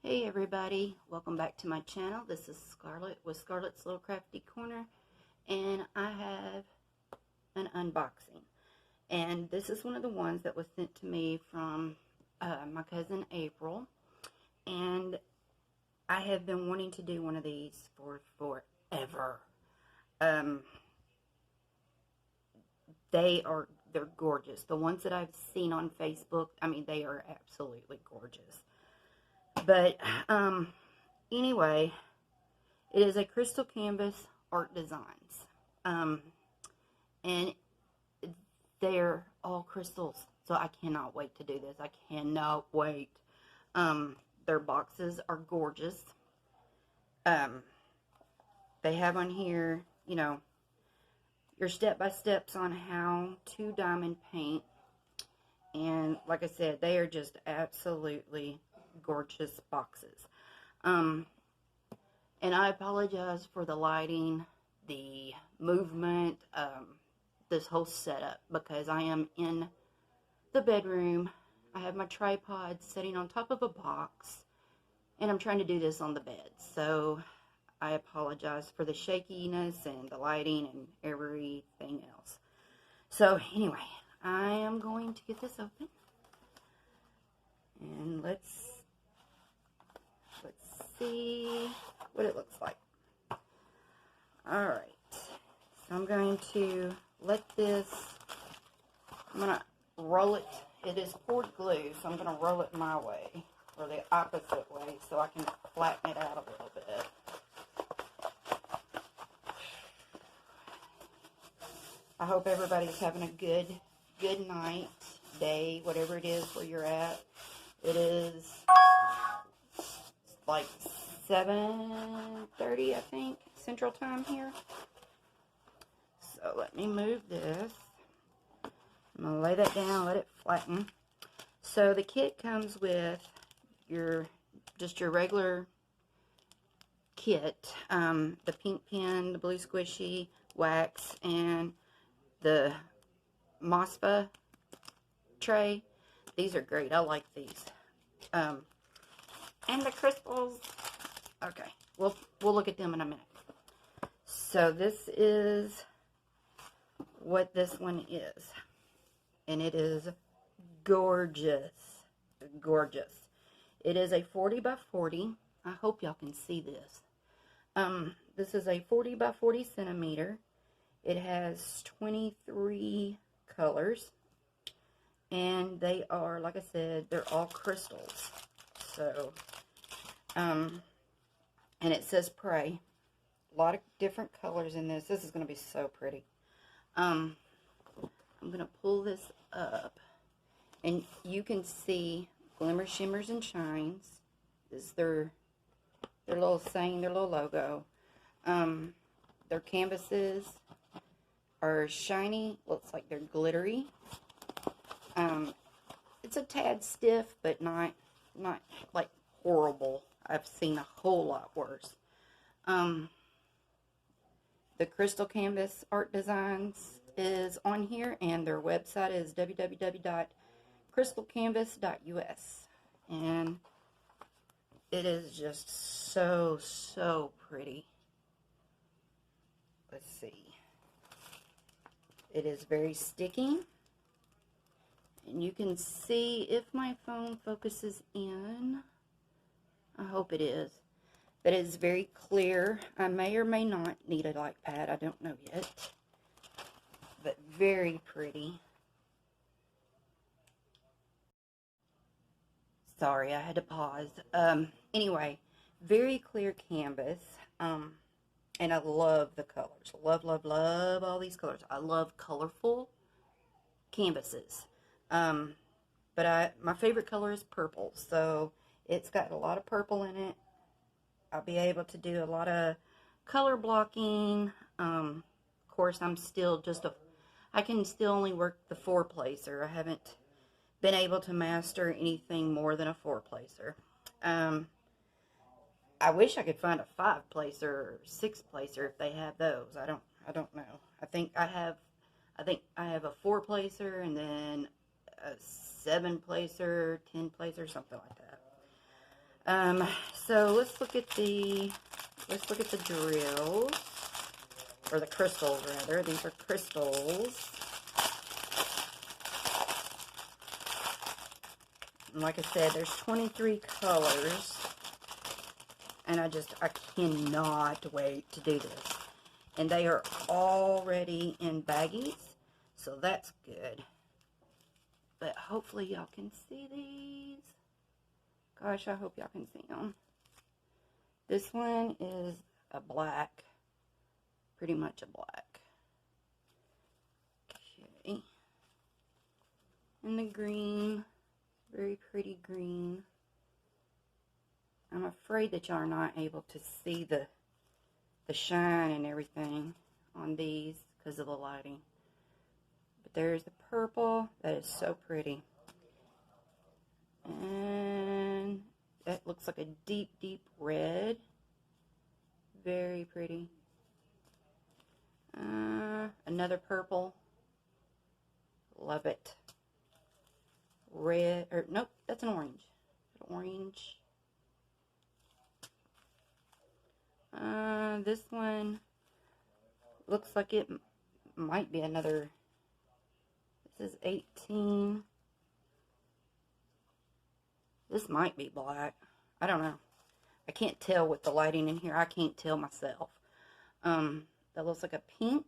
Hey everybody, welcome back to my channel. This is Scarlett with Scarlett's Little Crafty Corner, and I have an unboxing. And this is one of the ones that was sent to me from my cousin April, and I have been wanting to do one of these for forever. They're gorgeous. The ones that I've seen on Facebook, I mean, they are absolutely gorgeous. But anyway, it is a crystal canvas art designs, and they're all crystals, so I cannot wait to do this. I cannot wait. Their boxes are gorgeous. They have on here, you know, your step-by-steps on how to diamond paint, and like I said, they are just absolutely gorgeous boxes. And I apologize for the lighting, the movement, this whole setup, because I am in the bedroom. I have my tripod sitting on top of a box, and I'm trying to do this on the bed. So I apologize for the shakiness and the lighting and everything else. So anyway, I am going to get this open, and let's see what it looks like. Alright, so I'm going to let this, I'm going to roll it. It is poured glue, so I'm going to roll it my way, or the opposite way, so I can flatten it out a little bit. I hope everybody's having a good night, day, whatever it is where you're at. It is like 7:30, I think, Central Time here. So let me move this. I'm going to lay that down, let it flatten. So the kit comes with just your regular kit. The pink pen, the blue squishy, wax, and the MOSFA tray. These are great. I like these. And the crystals. Okay, we'll look at them in a minute. So this is what this one is, and it is gorgeous, gorgeous. It is a 40 by 40. I hope y'all can see this. This is a 40 by 40 centimeter. It has 23 colors, and they are, like I said, they're all crystals. So, and it says pray. A lot of different colors in this. This is going to be so pretty. I'm going to pull this up, and you can see glimmer, shimmers, and shines. This is their little saying, their little logo. Their canvases are shiny. Looks like they're glittery. It's a tad stiff, but not like horrible. I've seen a whole lot worse. The Crystal Canvas Art Designs is on here, and their website is www.crystalcanvas.us, and it is just so pretty. Let's see. It is very sticky, and you can see if my phone focuses in. I hope it is. But it is very clear. I may or may not need a light pad. I don't know yet. But very pretty. Sorry, I had to pause. Anyway, very clear canvas. And I love the colors. Love all these colors. I love colorful canvases. But my favorite color is purple. So it's got a lot of purple in it. I'll be able to do a lot of color blocking. Of course, I can still only work the 4-placer. I haven't been able to master anything more than a 4-placer. I wish I could find a 5-placer or 6-placer if they have those. I don't know. I think I have a 4-placer and then a 7-placer, 10-placer, something like that. So let's look at the drills, or the crystals rather. These are crystals. And like I said, there's 23 colors, and I cannot wait to do this. And they are already in baggies, so that's good. But hopefully y'all can see these. Gosh, I hope y'all can see them. This one is a black, pretty much a black. Okay. And the green, very pretty green. I'm afraid that y'all are not able to see the shine and everything on these because of the lighting. But there's the purple. That is so pretty. And that looks like a deep, deep red. Very pretty. Another purple. Love it. Red, or nope, that's an orange. Orange. This one looks like it might be another. This is 18. This might be black. I don't know. I can't tell with the lighting in here. I can't tell myself. That looks like a pink.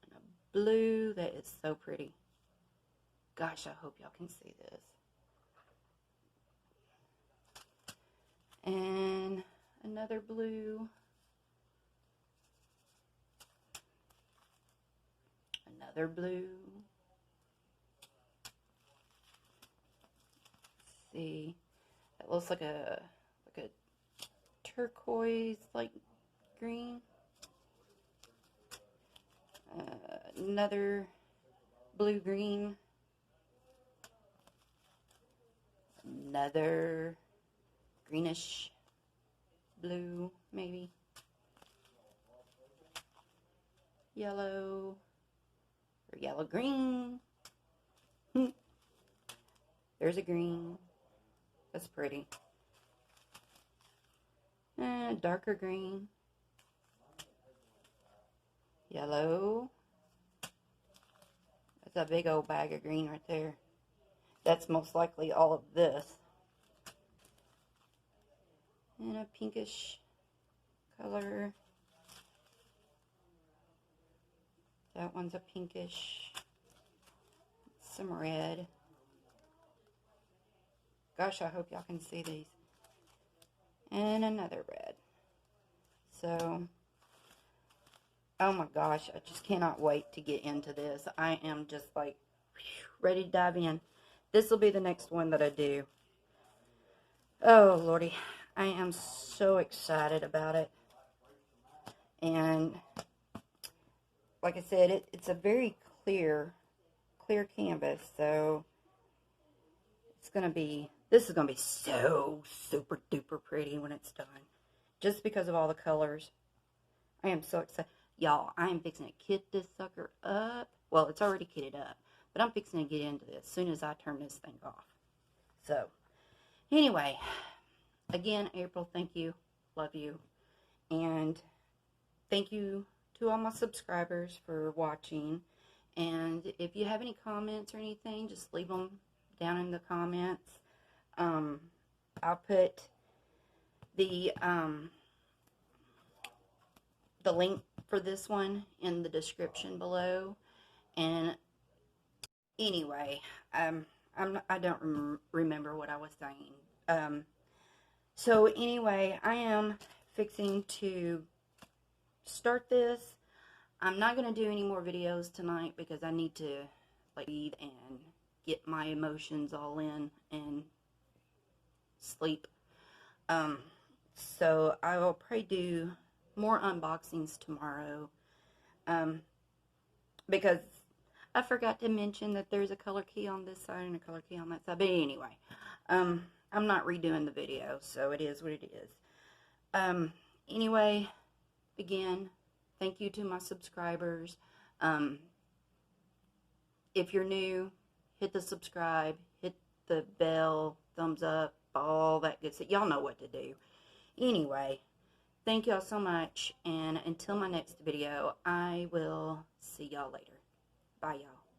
And a blue. That is so pretty. Gosh, I hope y'all can see this. And another blue. Another blue. Let's see. That looks like a turquoise like green. Another blue green. Another greenish blue, maybe. Yellow, or yellow green. There's a green. That's pretty. Darker green. Yellow. That's a big old bag of green right there. That's most likely all of this. And a pinkish color. That one's a pinkish. Some red. Gosh, I hope y'all can see these. And another red. So, oh my gosh, I just cannot wait to get into this. I am just like ready to dive in. This will be the next one that I do. Oh, Lordy. I am so excited about it. And like I said, it's a very clear canvas. So it's going to be, this is going to be so super duper pretty when it's done. Just because of all the colors. I am so excited. Y'all, I am fixing to kit this sucker up. Well, it's already kitted up. But I'm fixing to get into this as soon as I turn this thing off. So, anyway, again, April, thank you. Love you. And thank you to all my subscribers for watching. And if you have any comments or anything, just leave them down in the comments. I'll put the link for this one in the description below. And anyway, I don't remember what I was saying. So anyway, I am fixing to start this. I'm not going to do any more videos tonight because I need to like eat and get my emotions all in and sleep. So I will probably do more unboxings tomorrow. Because I forgot to mention that there's a color key on this side and a color key on that side. But anyway, I'm not redoing the video, so it is what it is. Anyway, again, thank you to my subscribers. If you're new, hit the subscribe, hit the bell, thumbs up, all that good stuff. Y'all know what to do. Anyway, thank y'all so much, and until my next video, I will see y'all later. Bye, y'all.